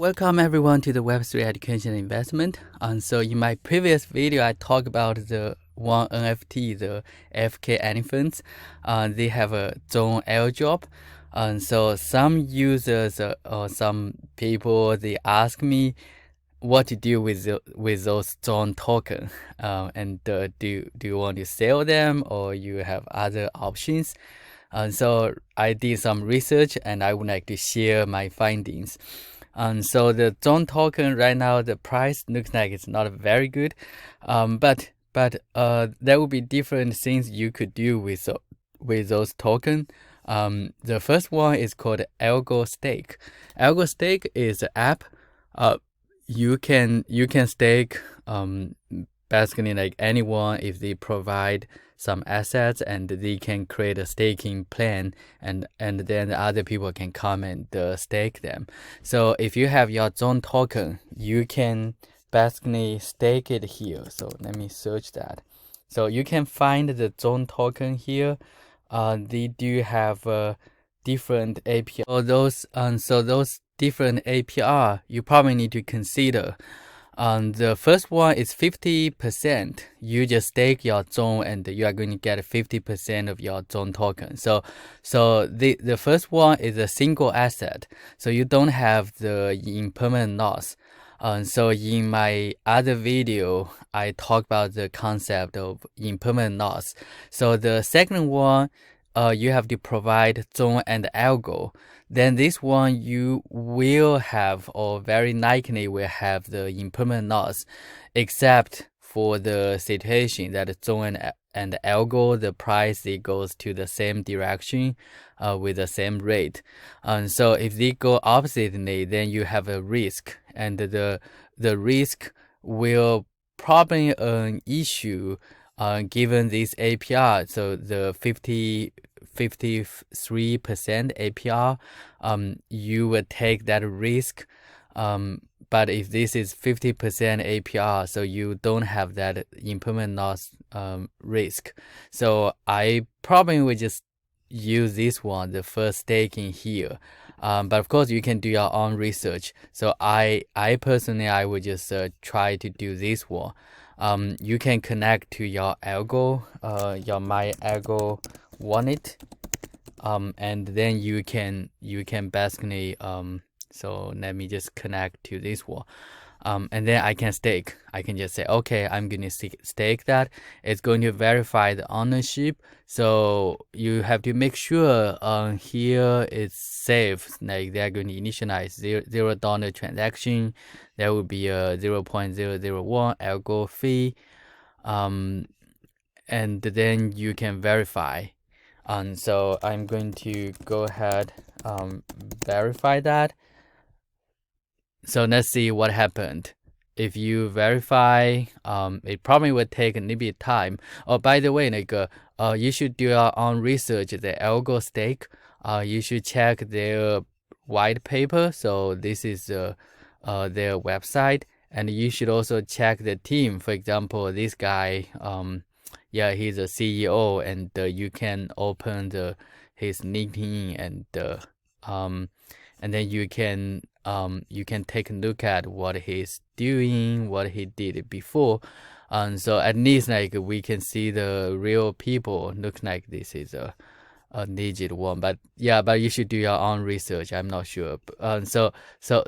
Welcome everyone to the Web3 Education and Investment. So in my previous video, I talked about the one NFT, the FK elephants. They have a zone airdrop. So some users or some people, they ask me what to do with those zone token. Do you want to sell them or you have other options? So I did some research and I would like to share my findings. So the zone token right now, the price looks like it's not very good. But there will be different things you could do with those tokens. The first one is called Algo Stake. Algo Stake is an app. You can stake basically like anyone if they provide some assets and they can create a staking plan and then the other people can come and stake them. So if you have your zone token, you can basically stake it here. So let me search that. So you can find the zone token here. They do have different API. So those different APR you probably need to consider. The first one is 50%. You just stake your zone and you are going to get 50% of your zone token. So the first one is a single asset. So you don't have the impermanent loss. So in my other video, I talked about the concept of impermanent loss. So the second one, you have to provide zone and algo. Then this one you will have, or very likely will have, the impermanent loss, except for the situation that zone and algo, the price, it goes to the same direction with the same rate. So if they go oppositely, then you have a risk, and the risk will probably an issue given this APR. So the 53% APR, you would take that risk. But if this is 50% APR, so you don't have that impermanent loss risk. So I probably would just use this one, the first staking here. But of course you can do your own research. So I personally, I would just try to do this one. You can connect to your algo, your my algo wallet, and then you can basically so let me just connect to this one, and then I can stake. I can just say, okay, I'm gonna stake that. It's going to verify the ownership, so you have to make sure here it's safe. Like they're going to initialize $0 transaction. There will be a 0.001 algo fee, and then you can verify. So I'm going to go ahead verify that. So let's see what happened. If you verify, it probably would take a little bit of time. Oh, by the way, you should do your own research. The Algo Stake, you should check their white paper. So this is their website, and you should also check the team. For example, this guy, he's a CEO, and you can open his LinkedIn and then you can take a look at what he's doing, what he did before. So at least like we can see the real people. Looks like this is a legit one, but you should do your own research. I'm not sure. So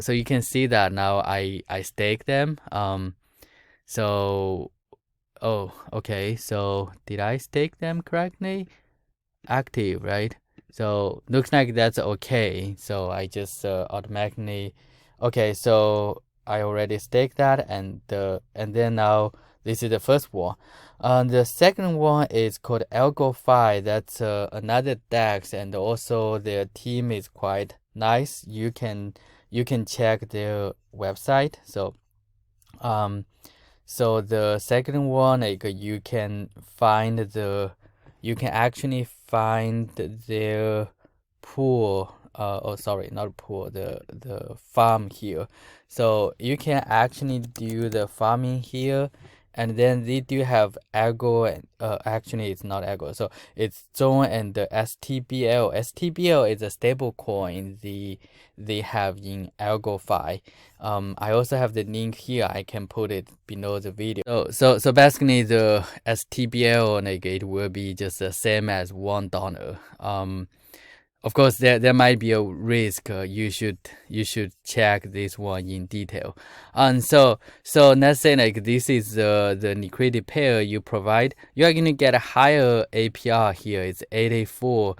you can see that now I stake them. Oh, okay. So did I stake them correctly? Active, right? So looks like that's okay. So I just automatically, okay. So I already staked that, and then now this is the first one. The second one is called AlgoFi. That's another DEX, and also their team is quite nice. You can check their website. So so the second one, like you can actually find their pool, not pool, the farm here. So you can actually do the farming here, and then they do have algo, and actually it's not algo, so it's zone and the STBL. STBL is a stable coin they have in AlgoFi. I also have the link here. I can put it below the video. So basically the STBL, like, it will be just the same as $1. Of course, there might be a risk. You should check this one in detail. And so let's say, like, this is the liquidity pair you provide. You are going to get a higher APR here. It's 84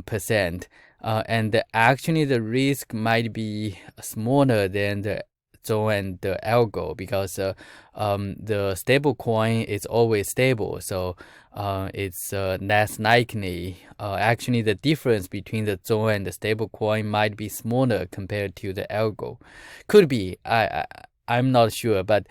percent. And actually the risk might be smaller than the zone and the algo, because the stable coin is always stable, so it's less likely. Actually, the difference between the zone and the stable coin might be smaller compared to the algo. Could be. I'm not sure, but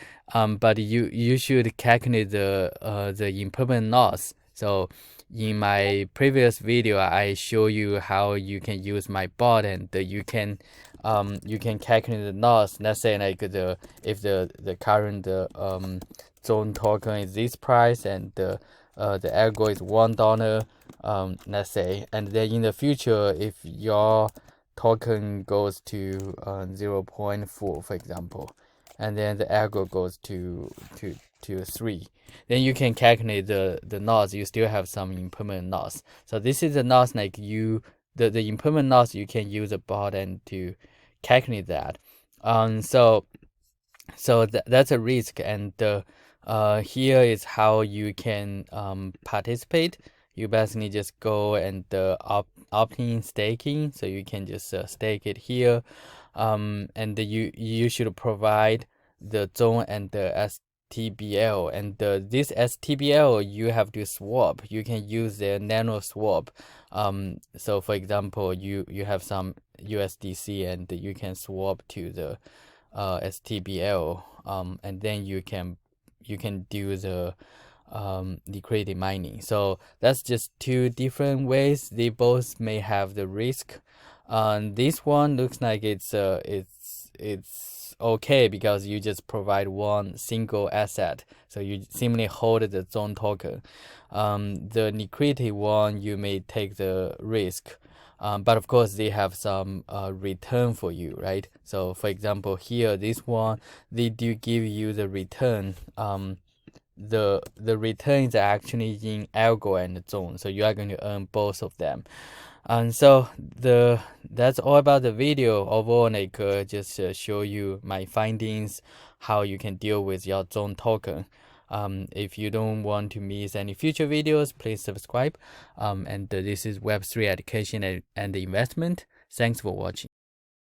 you should calculate the impermanent loss. So in my previous video, I show you how you can use my bot, and you can calculate the loss. Let's say, like, if the current zone token is this price, and the algo is $1, let's say, and then in the future, if your token goes to 0.4, for example, and then the algo goes to 3, then you can calculate the loss. You still have some impermanent loss. So this is the loss, like, the impermanent loss. You can use a bot and to calculate that. So that's a risk, and here is how you can participate. You basically just go and opt in staking, so you can just stake it here, and you should provide the zone and the STBL, and this STBL you have to swap. You can use the nano swap. So for example, you have some USDC, and you can swap to the STBL, and then you can do the liquidity mining. So that's just two different ways. They both may have the risk. This one looks like it's okay, because you just provide one single asset, so you simply hold the zone token. The liquidity one, you may take the risk, but of course they have some return for you, right? So for example, here, this one, they do give you the return. The return is actually in algo and zone, so you are going to earn both of them. And so that's all about the video. Overall, like, just show you my findings, how you can deal with your zone token. If you don't want to miss any future videos, please subscribe. And this is Web3 education and investment. Thanks for watching.